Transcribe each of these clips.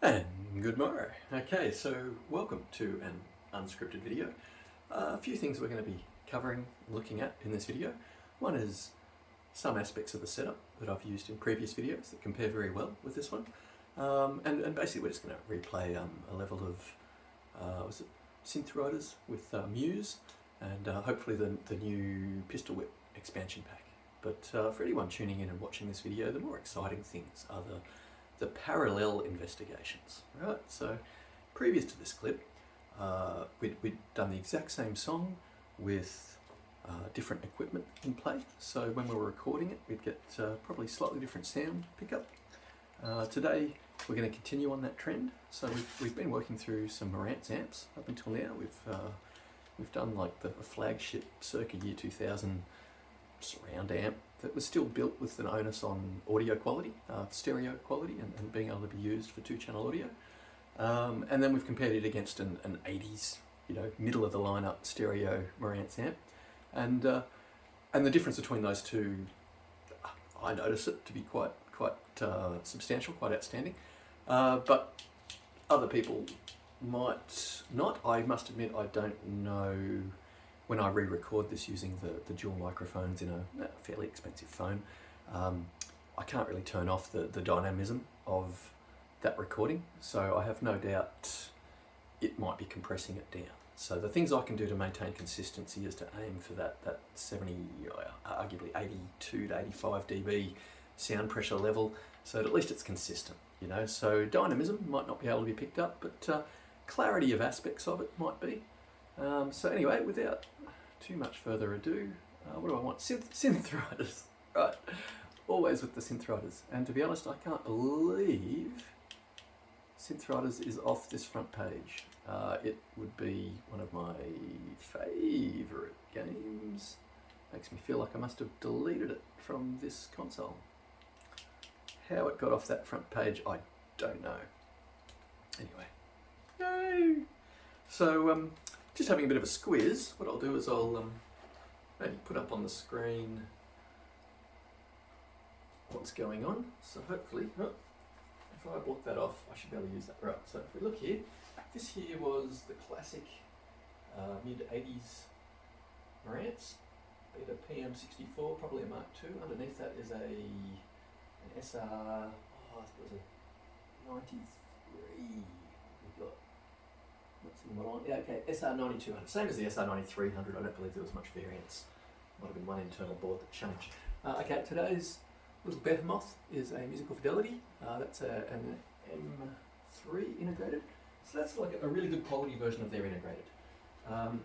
And good morrow. Okay, so welcome to an unscripted video. A few things we're going to be covering, looking at in this video. One is some aspects of the setup that I've used in previous videos that compare very well with this one. And basically we're just going to replay a level of, was it Synthriders with Muse, and hopefully the new Pistol Whip expansion pack. But for anyone tuning in and watching this video, the more exciting things are the parallel investigations, right? So previous to this clip, we'd done the exact same song with different equipment in play. So when we were recording it, we'd get probably slightly different sound pickup. Today, we're going to continue on that trend. So we've been working through some Marantz amps up until now. We've done like the flagship circa year 2000 surround amp that was still built with an onus on audio quality, stereo quality, and being able to be used for 2-channel audio. And then we've compared it against an 80s, middle of the lineup stereo Marantz amp, and the difference between those two, I notice it to be quite substantial, quite outstanding. But other people might not. I must admit, I don't know. When I re-record this using the dual microphones in a fairly expensive phone, I can't really turn off the dynamism of that recording, so I have no doubt it might be compressing it down. So the things I can do to maintain consistency is to aim for that 70, arguably 82 to 85 dB sound pressure level, so that at least it's consistent, So dynamism might not be able to be picked up, but clarity of aspects of it might be. So anyway, without too much further ado, what do I want? Synthriders, right? Always with the Synthriders. And to be honest, I can't believe Synthriders is off this front page. It would be one of my favourite games. Makes me feel like I must have deleted it from this console. How it got off that front page, I don't know. Anyway, yay! So, just having a bit of a squiz. What I'll do is I'll maybe put up on the screen what's going on. So hopefully, if I block that off, I should be able to use that. Right, so if we look here, this here was the classic mid-80s Marantz, beta PM64, probably a Mark II. Underneath that is an SR, I think it was a 93. We've got, what's the model on? Yeah, okay, SR9200, same as the SR9300. I don't believe there was much variance. Might have been one internal board that changed. Okay, today's little behemoth is a Musical Fidelity. That's an M3 integrated. So that's like a really good quality version of their integrated.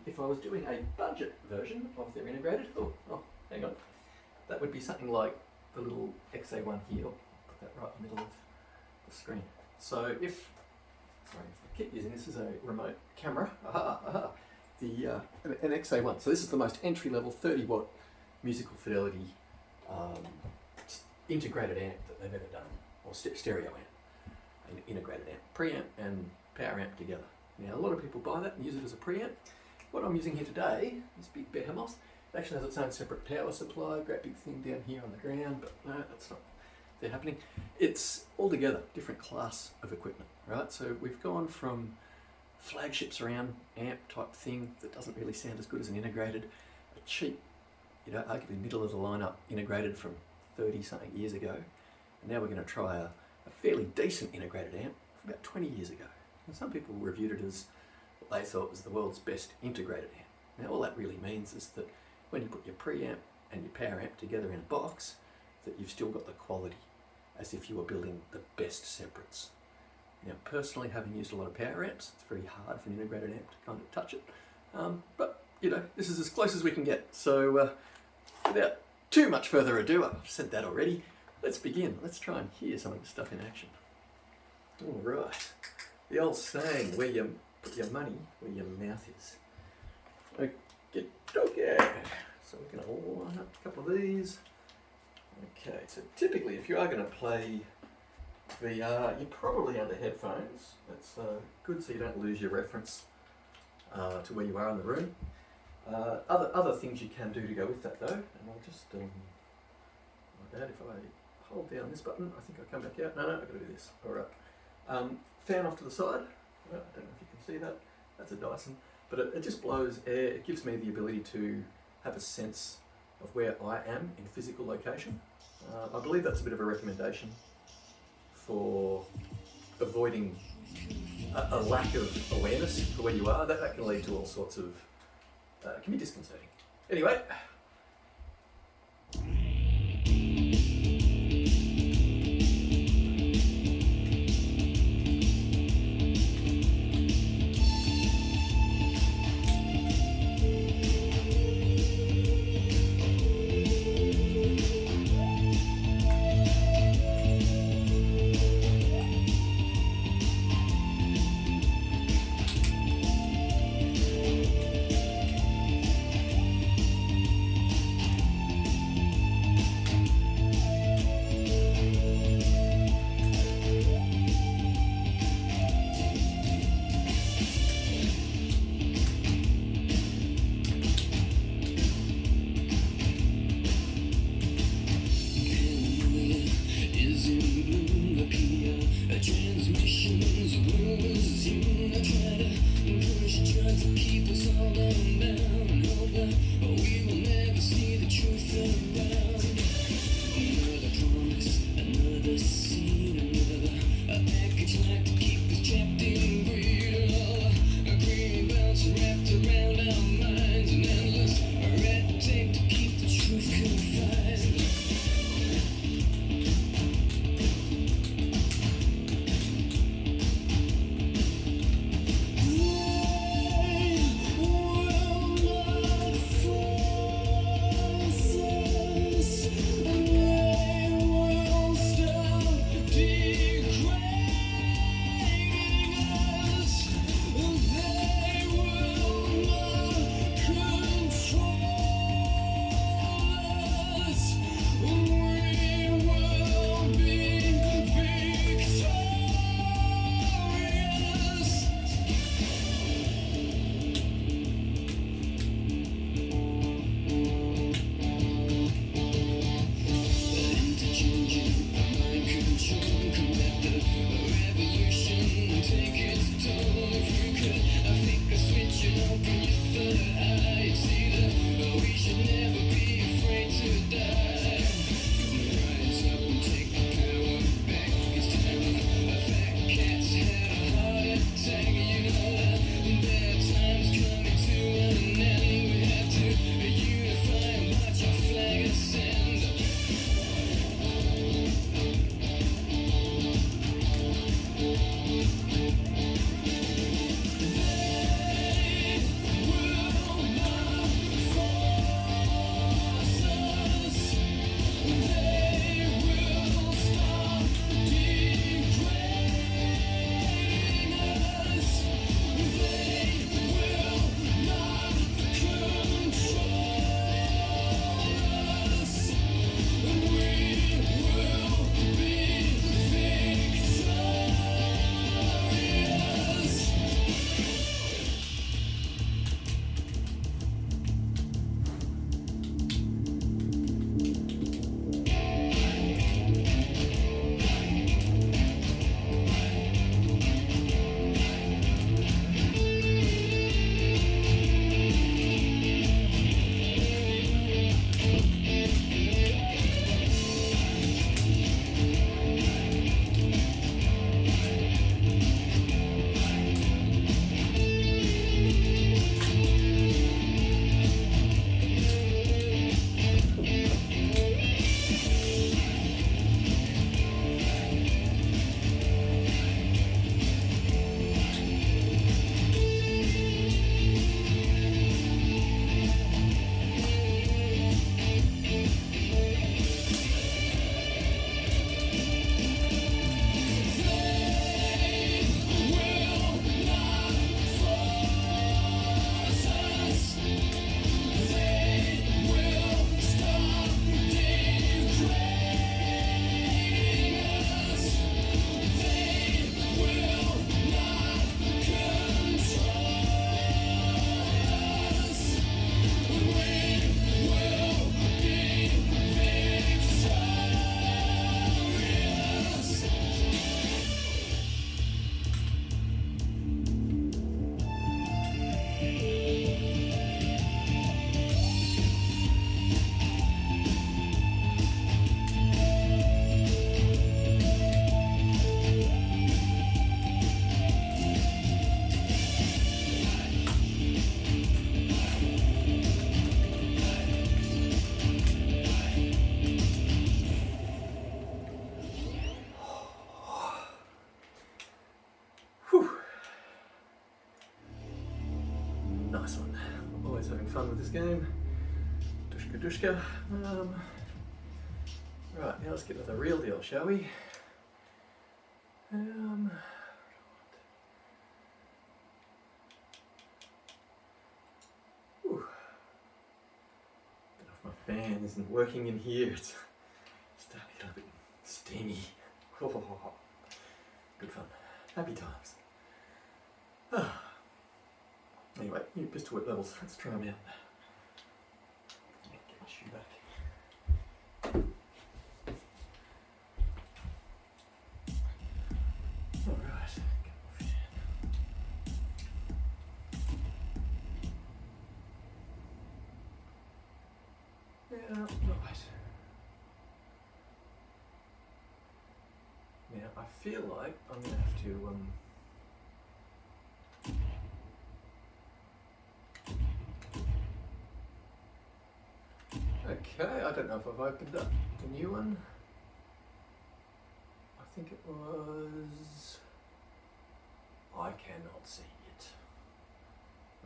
If I was doing a budget version of their integrated, oh, hang on, that would be something like the little XA1 here. I'll put that right in the middle of the screen. So if I keep using this as a remote camera, an XA1. So this is the most entry-level 30-watt Musical Fidelity integrated amp that they've ever done, or stereo amp, an integrated amp, preamp and power amp together. Now a lot of people buy that and use it as a preamp. What I'm using here today, this big behemoth, it actually has its own separate power supply, great big thing down here on the ground, but no, that's not there happening. It's altogether different class of equipment, right? So we've gone from flagship surround amp type thing that doesn't really sound as good as an integrated, a cheap, arguably middle of the lineup integrated from 30 something years ago, and now we're going to try a fairly decent integrated amp from about 20 years ago. And some people reviewed it as what they thought was the world's best integrated amp. Now all that really means is that when you put your preamp and your power amp together in a box, that you've still got the quality as if you were building the best separates. Now personally, having used a lot of power amps, it's very hard for an integrated amp to kind of touch it. But this is as close as we can get. So without too much further ado, I've said that already, let's begin. Let's try and hear some of the stuff in action. All right, the old saying, where you put your money, where your mouth is. Okay, so we're going to line up a couple of these. Okay, so typically if you are going to play VR, you're probably under headphones. That's good so you don't lose your reference to where you are in the room. Other things you can do to go with that though, and I'll just, like that, if I hold down this button, I think I come back out. No, I've got to do this. All right. Fan off to the side. I don't know if you can see that. That's a Dyson. But it just blows air. It gives me the ability to have a sense of where I am in physical location. I believe that's a bit of a recommendation for avoiding a lack of awareness for where you are. That can lead to all sorts of, can be disconcerting. Anyway. Always having fun with this game. Dushka dushka. Right, now let's get to the real deal, shall we? Fan isn't working in here. It's starting to get a bit steamy. Good fun. Happy times. Anyway, new pistol whip levels. Let's try them out. Get my shoe back. Alright. Yeah, right. Now I feel like I'm going to have to okay, I don't know if I've opened up the new one. I think it was... I cannot see it.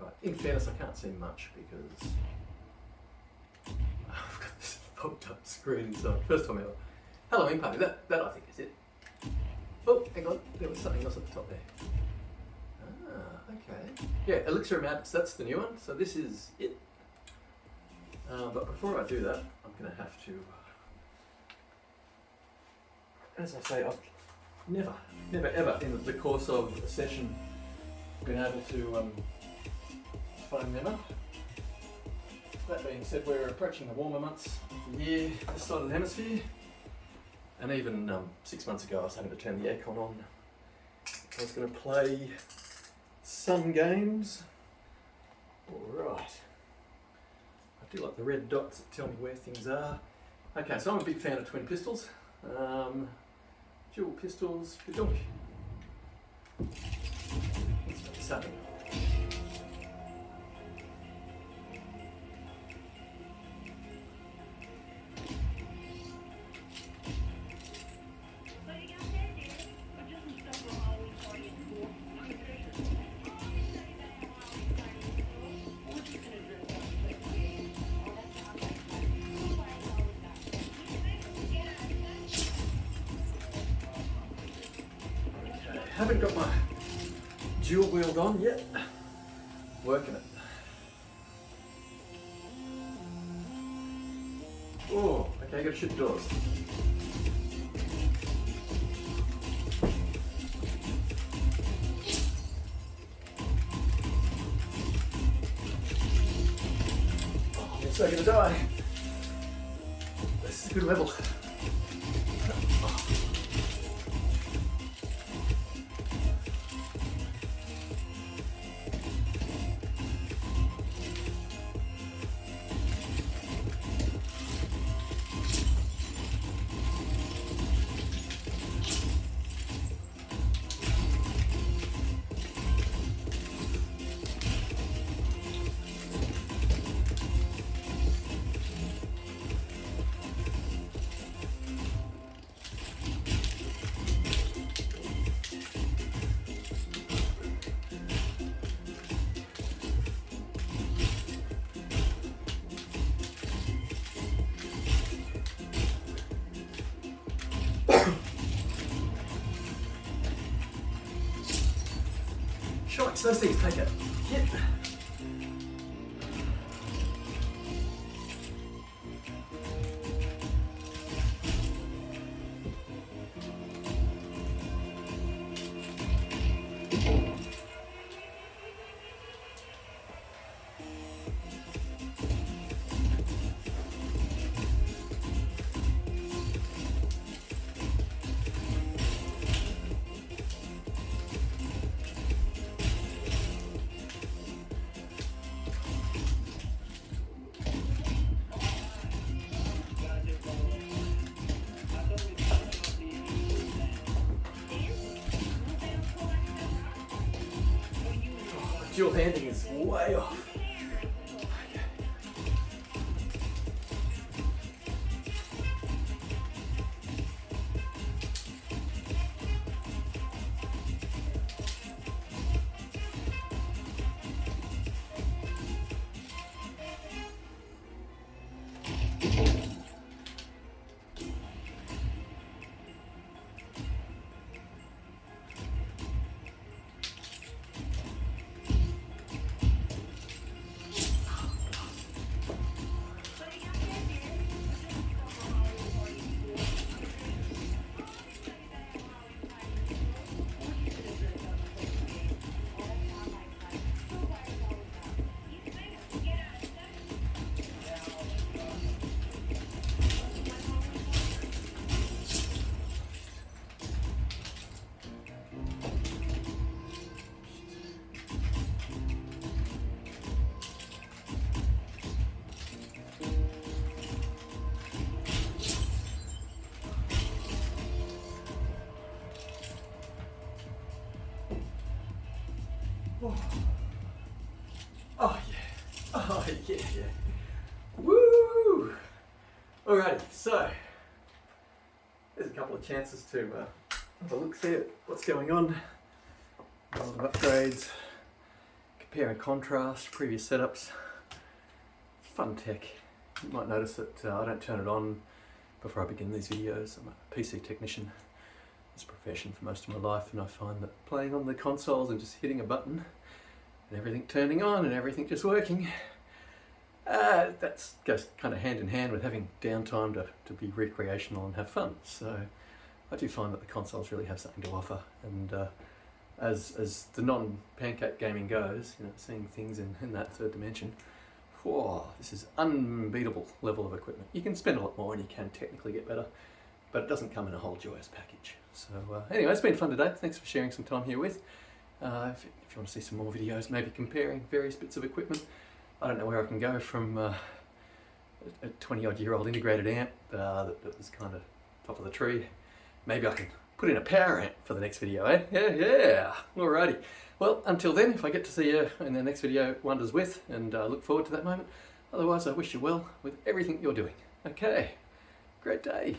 Right, in fairness I can't see much because I've got this popped up screen, so first time ever. Halloween party, that I think is it. Oh, hang on, there was something else at the top there. Ah, okay. Yeah, Elixir Marantz, that's the new one, so this is it. But before I do that, I'm going to have to, as I say, I've never ever in the course of a session been able to phone them up. That being said, we're approaching the warmer months of the year this side of the hemisphere, and even 6 months ago I was having to turn the aircon on. I was going to play some games. Alright, I do like the red dots that tell me where things are. Okay, so I'm a big fan of twin pistols. Dual pistols, let's make this happen. Haven't got my dual wheeled on yet. Working it. Oh, okay, gotta shut the doors. Oh, I'm so gonna die. This is a good level. Shots, those things take a hit. Dual handing is way off. Oh, oh yeah. Oh yeah, yeah. Woo! Alrighty, so there's a couple of chances to have a look, see what's going on. A lot of upgrades, compare and contrast previous setups. Fun tech. You might notice that I don't turn it on before I begin these videos. I'm a PC technician. It's a profession for most of my life, and I find that playing on the consoles and just hitting a button and everything turning on and everything just working, that goes kind of hand in hand with having downtime to be recreational and have fun. So I do find that the consoles really have something to offer, and as the non-pancake gaming goes, you know, seeing things in that third dimension, whoa, this is unbeatable level of equipment. You can spend a lot more and you can technically get better, but it doesn't come in a whole joyous package. So anyway, it's been fun today. Thanks for sharing some time here with. If you want to see some more videos, maybe comparing various bits of equipment, I don't know where I can go from a 20-odd-year-old integrated amp that was kind of top of the tree. Maybe I can put in a power amp for the next video, eh? Yeah. Alrighty. Well, until then, if I get to see you in the next video, wonders with, and look forward to that moment. Otherwise, I wish you well with everything you're doing. Okay, great day.